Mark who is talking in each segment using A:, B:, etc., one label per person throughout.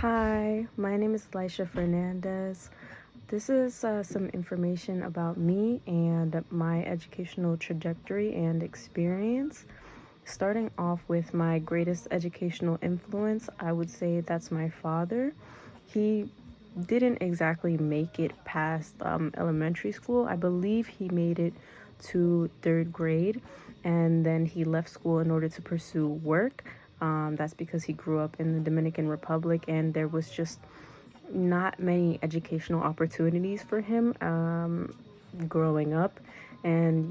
A: Hi, my name is Lisha Fernandez. This is some information about me and my educational trajectory and experience. Starting off with my greatest educational influence, I would say that's my father. He didn't exactly make it past elementary school. I believe he made it to third grade, and then he left school in order to pursue work. That's because he grew up in the Dominican Republic, and there was just not many educational opportunities for him growing up. And,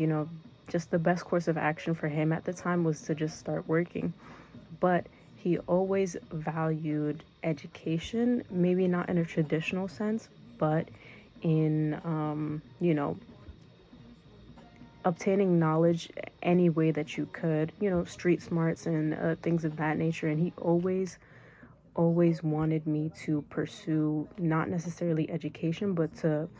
A: just the best course of action for him at the time was to just start working. But he always valued education, maybe not in a traditional sense, but in, obtaining knowledge any way that you could, street smarts and things of that nature. And he always wanted me to pursue not necessarily education, but to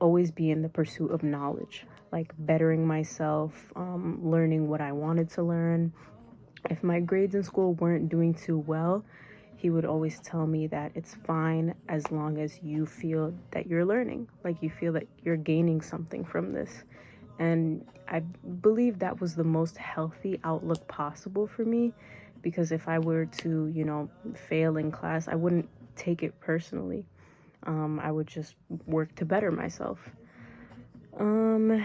A: always be in the pursuit of knowledge, like bettering myself, learning what I wanted to learn. If my grades in school weren't doing too well, he would always tell me that it's fine as long as you feel that you're learning, like you feel that you're gaining something from this. And I believe that was the most healthy outlook possible for me, because if I were to, fail in class, I wouldn't take it personally. I would just work to better myself. Um,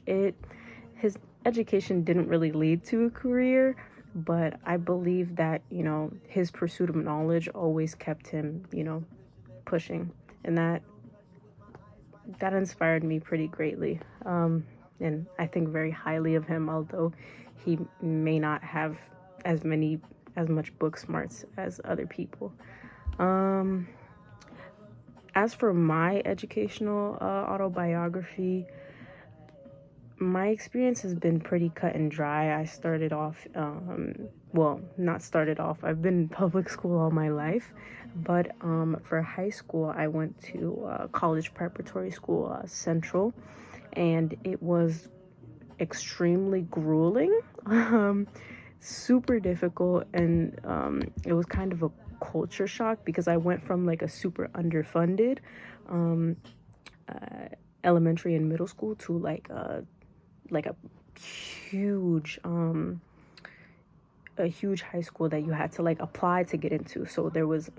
A: it his education didn't really lead to a career, but I believe that, his pursuit of knowledge always kept him, pushing, and that inspired me pretty greatly. And I think very highly of him, although he may not have as much book smarts as other people. Um, as for my educational autobiography, my experience has been pretty cut and dry. I started off, well, not started off, I've been in public school all my life, but for high school, I went to college preparatory school, Central, and it was extremely grueling, super difficult, and it was kind of a culture shock because I went from like a super underfunded um, uh, elementary and middle school to like huge a huge high school that you had to like apply to get into. So there was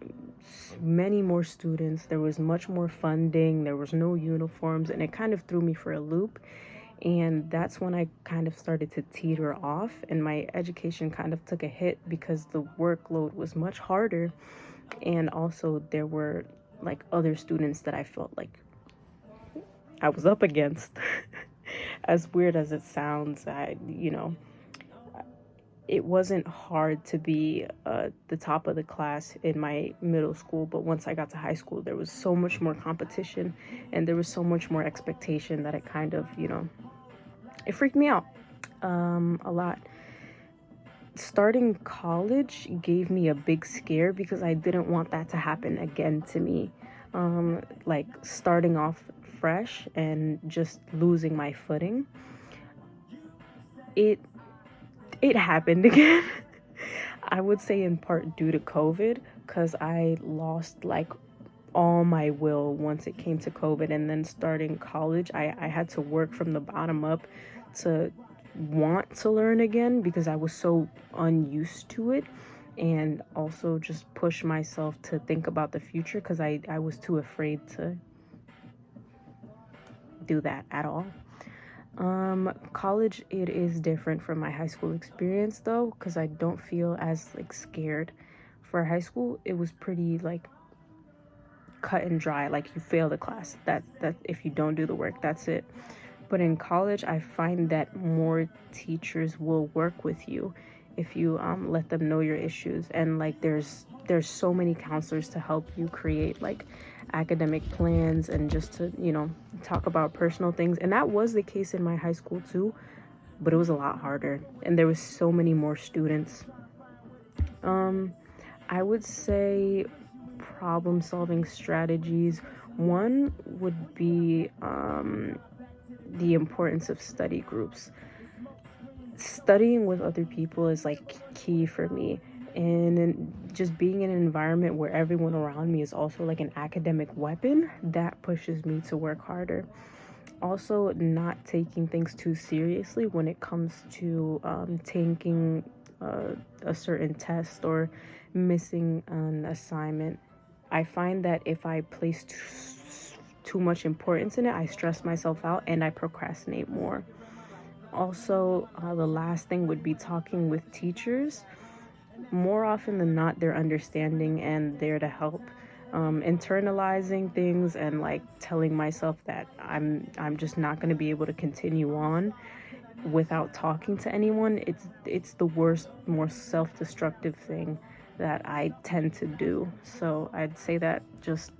A: many more students, there was much more funding, there was no uniforms, and it kind of threw me for a loop. And that's when I kind of started to teeter off, and my education kind of took a hit because the workload was much harder, and also there were like other students that I felt like I was up against. As weird as it sounds, it wasn't hard to be the top of the class in my middle school, but once I got to high school, there was so much more competition and there was so much more expectation that it kind of, it freaked me out a lot. Starting college gave me a big scare because I didn't want that to happen again to me. Like starting off fresh and just losing my footing. It happened again. I would say in part due to COVID, because I lost like all my will once it came to COVID. And then starting college, I had to work from the bottom up to want to learn again because I was so unused to it. And also just push myself to think about the future because I was too afraid to do that at all. College, it is different from my high school experience though, because I don't feel as like scared. For high school, it was pretty like cut and dry. Like you fail the class. That if you don't do the work, that's it. But in college, I find that more teachers will work with you if you let them know your issues, and like there's so many counselors to help you create like academic plans and just to talk about personal things. And that was the case in my high school too, but it was a lot harder and there was so many more students. I would say problem solving strategies. One would be the importance of study groups. Studying with other people is like key for me, and just being in an environment where everyone around me is also like an academic weapon, that pushes me to work harder. Also, not taking things too seriously when it comes to taking a certain test or missing an assignment. I find that if I place too much importance in it, I stress myself out and I procrastinate more. Also, the last thing would be talking with teachers. More often than not, they're understanding and there to help. Internalizing things and like telling myself that I'm just not going to be able to continue on without talking to anyone. It's the worst, more self-destructive thing that I tend to do. So I'd say that just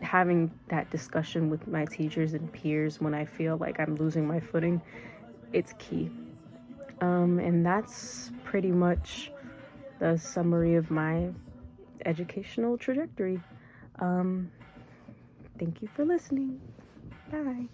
A: having that discussion with my teachers and peers when I feel like I'm losing my footing, it's key. And that's pretty much the summary of my educational trajectory. Um, Thank you for listening. Bye.